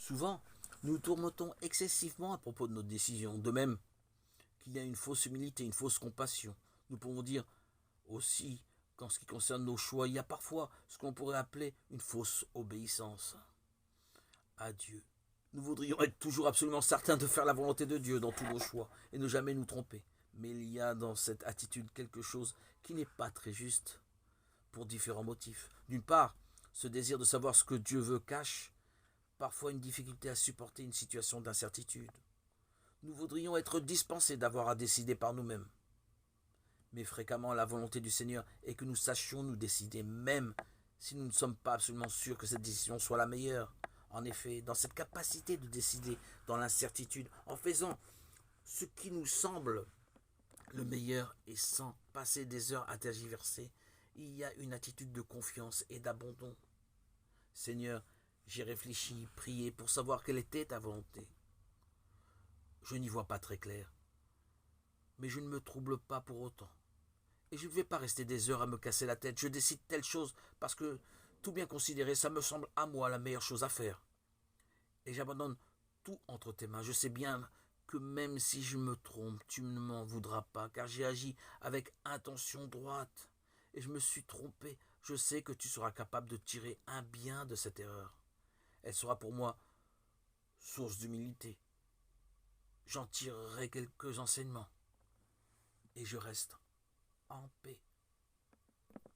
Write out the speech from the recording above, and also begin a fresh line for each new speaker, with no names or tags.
Souvent, nous tourmentons excessivement à propos de nos décisions, de même qu'il y a une fausse humilité, une fausse compassion. Nous pouvons dire aussi qu'en ce qui concerne nos choix, il y a parfois ce qu'on pourrait appeler une fausse obéissance à Dieu. Nous voudrions être toujours absolument certains de faire la volonté de Dieu dans tous nos choix et ne jamais nous tromper. Mais il y a dans cette attitude quelque chose qui n'est pas très juste pour différents motifs. D'une part, ce désir de savoir ce que Dieu veut cache parfois une difficulté à supporter une situation d'incertitude. Nous voudrions être dispensés d'avoir à décider par nous-mêmes. Mais fréquemment, la volonté du Seigneur est que nous sachions nous décider, même si nous ne sommes pas absolument sûrs que cette décision soit la meilleure. En effet, dans cette capacité de décider dans l'incertitude, en faisant ce qui nous semble le meilleur et sans passer des heures à tergiverser, il y a une attitude de confiance et d'abandon. Seigneur, j'ai réfléchi, prié pour savoir quelle était ta volonté. Je n'y vois pas très clair, mais je ne me trouble pas pour autant. Et je ne vais pas rester des heures à me casser la tête. Je décide telle chose parce que, tout bien considéré, ça me semble à moi la meilleure chose à faire. Et j'abandonne tout entre tes mains. Je sais bien que même si je me trompe, tu ne m'en voudras pas, car j'ai agi avec intention droite. Et je me suis trompé. Je sais que tu seras capable de tirer un bien de cette erreur. Elle sera pour moi source d'humilité. J'en tirerai quelques enseignements. Et je reste en paix.